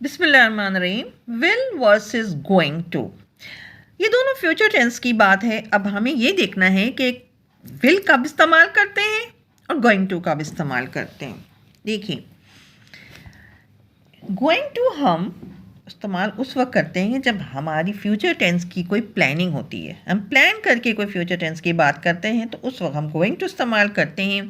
बिस्मिल्लाहिर्रहमानिर्रहीम। Will versus going to, ये दोनों फ्यूचर टेंस की बात है। अब हमें ये देखना है कि विल कब इस्तेमाल करते हैं और गोइंग टू कब इस्तेमाल करते हैं। देखिए, गोइंग टू हम इस्तेमाल उस वक्त करते हैं जब हमारी फ्यूचर टेंस की कोई प्लानिंग होती है। हम प्लान करके कोई फ्यूचर टेंस की बात करते हैं तो उस वक्त हम गोइंग टू इस्तेमाल करते हैं।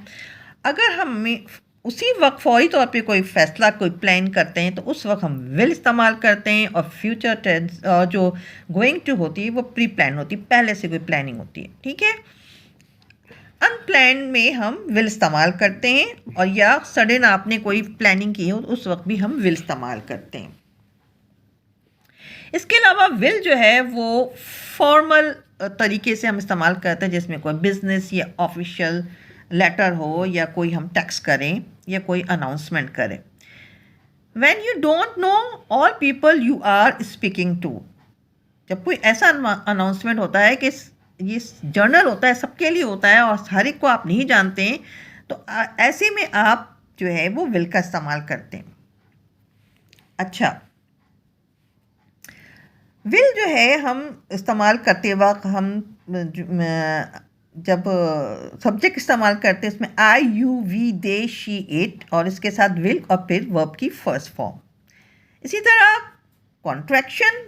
अगर हमें उसी वक्त फौरी तौर पे कोई फ़ैसला कोई प्लान करते हैं तो उस वक्त हम विल इस्तेमाल करते हैं। और फ्यूचर टेंस जो गोइंग टू होती है वो प्री प्लान होती है, पहले से कोई प्लानिंग होती है। ठीक है, अनप्लान में हम विल इस्तेमाल करते हैं, और या सडन आपने कोई प्लानिंग की हो तो उस वक्त भी हम विल इस्तेमाल करते हैं। इसके अलावा विल जो है वो फॉर्मल तरीके से हम इस्तेमाल करते हैं, जिसमें कोई बिजनेस या ऑफिशियल लेटर हो या कोई हम टेक्स्ट करें या कोई अनाउंसमेंट करें। When you don't know all people you are speaking to, जब कोई ऐसा अनाउंसमेंट होता है कि ये जर्नल होता है, सबके लिए होता है और हर एक को आप नहीं जानते हैं, तो ऐसे में आप जो है वो विल का इस्तेमाल करते हैं। अच्छा, विल जो है हम इस्तेमाल करते वक्त हम जब सब्जेक्ट इस्तेमाल करते हैं इसमें I you we they she it, और इसके साथ विल और फिर वर्ब की फर्स्ट फॉर्म। इसी तरह कॉन्ट्रैक्शन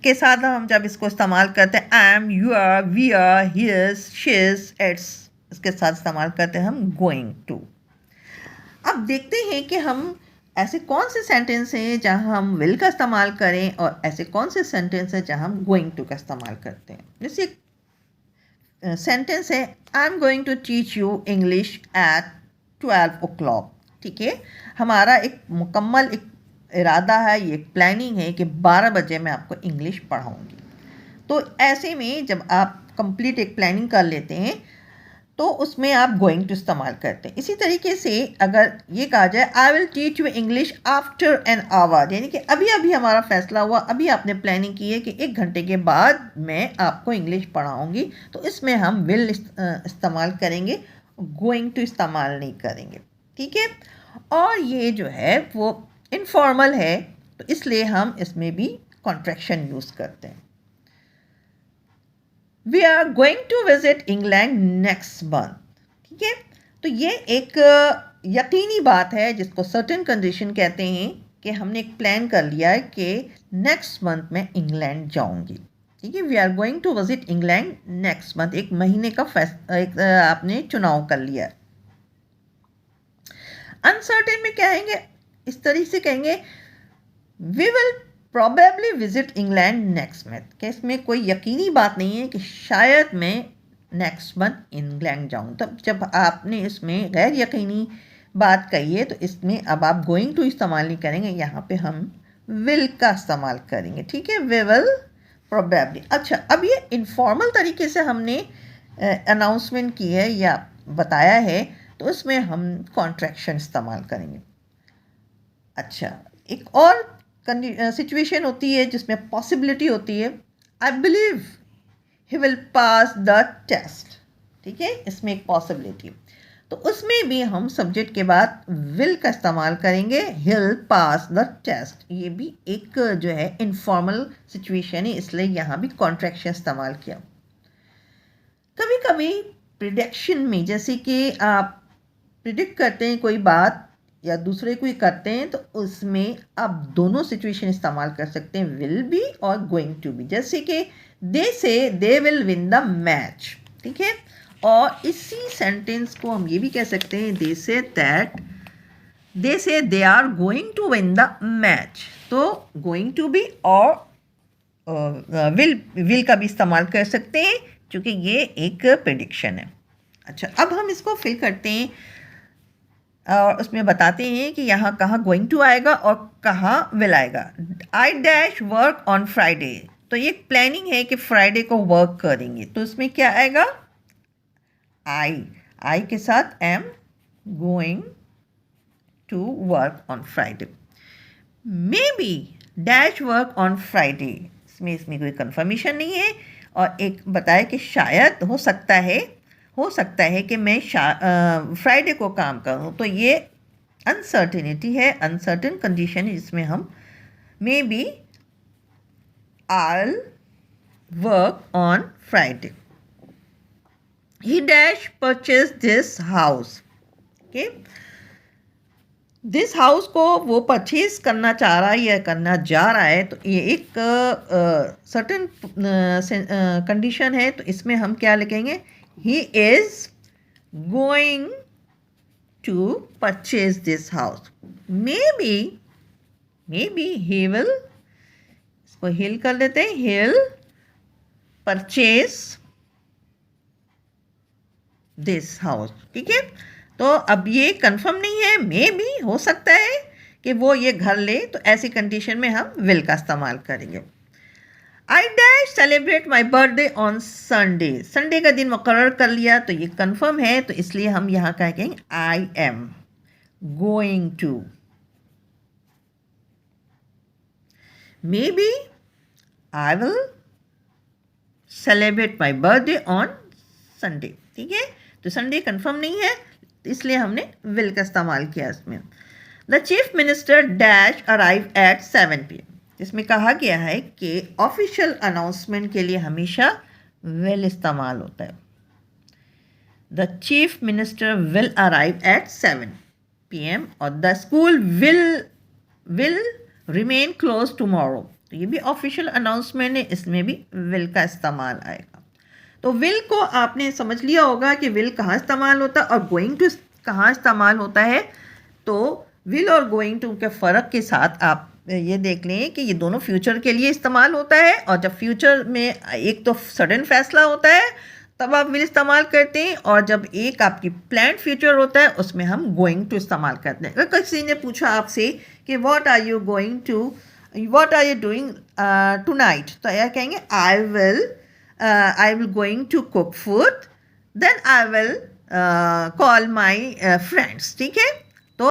के साथ हम जब इसको इस्तेमाल करते हैं I am, you are, we are, he is, she is, it's, इसके साथ इस्तेमाल करते हैं हम गोइंग टू। अब देखते हैं कि हम ऐसे कौन से सेंटेंस हैं जहां हम विल का इस्तेमाल करें और ऐसे कौन से सेंटेंस हैं जहां हम गोइंग टू का इस्तेमाल करते हैं। जैसे सेंटेंस है I am going to teach you English at 12 o'clock। ठीक है, हमारा एक मुकम्मल एक इरादा है, ये एक प्लानिंग है कि 12 बजे मैं आपको इंग्लिश पढ़ाऊँगी। तो ऐसे में जब आप कंप्लीट एक प्लानिंग कर लेते हैं तो उसमें आप गोइंग टू इस्तेमाल करते हैं। इसी तरीके से अगर ये कहा जाए I will teach you English after an hour, यानी कि अभी अभी हमारा फैसला हुआ, अभी आपने प्लानिंग की है कि 1 घंटे के बाद मैं आपको इंग्लिश पढ़ाऊँगी, तो इसमें हम विल इस्तेमाल करेंगे, गोइंग टू इस्तेमाल नहीं करेंगे। ठीक है, और ये जो है वो इनफॉर्मल है तो इसलिए हम इसमें भी कॉन्ट्रैक्शन यूज़ करते हैं। We are going to visit England next month. ठीक है, तो ये एक यकीनी बात है जिसको सर्टेन कंडीशन कहते हैं कि हमने एक प्लान कर लिया है कि नेक्स्ट मंथ में इंग्लैंड जाऊंगी। ठीक है, we are going to visit England next month, एक महीने का आपने चुनाव कर लिया है। अनसर्टेन में क्या कहेंगे, इस तरीके से कहेंगे we will probably visit England next month, कि इसमें कोई यकीनी बात नहीं है कि शायद मैं नेक्स्ट मंथ इंग्लैंड जाऊँ। तब जब आपने इसमें गैर यकीनी बात कही है तो इसमें अब आप गोइंग टू इस्तेमाल नहीं करेंगे, यहाँ पे हम विल का इस्तेमाल करेंगे। ठीक है, वी विल प्रॉबेबली। अच्छा, अब ये इनफॉर्मल तरीके से हमने अनाउंसमेंट की है या बताया है तो उसमें हम कॉन्ट्रैक्शन इस्तेमाल करेंगे। अच्छा, एक और सिचुएशन होती है जिसमें पॉसिबिलिटी होती है, I believe he will pass the test. ठीक है, इसमें एक पॉसिबिलिटी, तो उसमें भी हम सब्जेक्ट के बाद विल का इस्तेमाल करेंगे, हिल पास द टेस्ट। ये भी एक जो है इनफॉर्मल सिचुएशन है, इसलिए यहाँ भी कॉन्ट्रैक्शन इस्तेमाल किया। कभी कभी प्रिडिक्शन में, जैसे कि आप प्रिडिक्ट करते हैं कोई बात या दूसरे को ही करते हैं, तो उसमें आप दोनों सिचुएशन इस्तेमाल कर सकते हैं, विल भी और गोइंग टू भी। जैसे कि दे say they will win the match. ठीक है, और इसी सेंटेंस को हम ये भी कह सकते हैं, they say they are going to win the match. तो गोइंग टू भी और विल का भी इस्तेमाल कर सकते हैं क्योंकि ये एक प्रेडिक्शन है। अच्छा, अब हम इसको फिल करते हैं और उसमें बताते हैं कि यहाँ कहाँ गोइंग टू आएगा और कहाँ विल आएगा। I dash work on Friday, तो ये प्लानिंग है कि फ्राइडे को वर्क करेंगे, तो इसमें क्या आएगा, आई के साथ am going to work on Friday. Maybe dash work on Friday, इसमें कोई कंफर्मेशन नहीं है, और एक बताया कि शायद हो सकता है कि मैं फ्राइडे को काम करूं, तो ये अनसर्टेनिटी है, अनसर्टेन कंडीशन है जिसमें हम may be I'll work on Friday. He dash purchased this house. Okay. This house को वो परचेज करना चाह रहा है या करना जा रहा है, तो ये एक सर्टेन कंडीशन है, तो इसमें हम क्या लिखेंगे? He is going to purchase this house. Maybe he will, इसको हिल कर लेते हैं, हिल परचेज दिस हाउस. ठीक है, तो अब ये कंफर्म नहीं है, मे बी हो सकता है कि वो ये घर ले, तो ऐसी कंडीशन में हम विल का इस्तेमाल करेंगे. I dash celebrate my birthday on Sunday. Sunday का दिन मुकर्रर कर लिया, तो ये कंफर्म है, तो इसलिए हम यहाँ क्या कहेंगे? I am going to. Maybe I will celebrate my birthday on Sunday. ठीक है, तो संडे कंफर्म नहीं है, इसलिए हमने विल का इस्तेमाल किया इसमें. The chief minister dash arrive at 7 PM. इसमें कहा गया है कि ऑफिशियल अनाउंसमेंट के लिए हमेशा विल इस्तेमाल होता है. The chief minister will arrive at 7 PM और the school will remain close tomorrow. तो ये भी ऑफिशियल अनाउंसमेंट है, इसमें भी विल का इस्तेमाल आएगा. तो विल को आपने समझ लिया होगा कि विल कहाँ इस्तेमाल होता है और गोइंग टू कहाँ इस्तेमाल होता है. तो विल और गोइंग टू के फ़र्क के साथ आप ये देख लें कि ये दोनों फ्यूचर के लिए इस्तेमाल होता है, और जब फ्यूचर में एक तो सडन फैसला होता है तब आप विल इस्तेमाल करते हैं, और जब एक आपकी प्लान्ड फ्यूचर होता है उसमें हम गोइंग टू इस्तेमाल करते हैं. अगर किसी ने पूछा आपसे कि what are you doing tonight, तो यह कहेंगे I will going to cook food, then I will call my friends. ठीक है,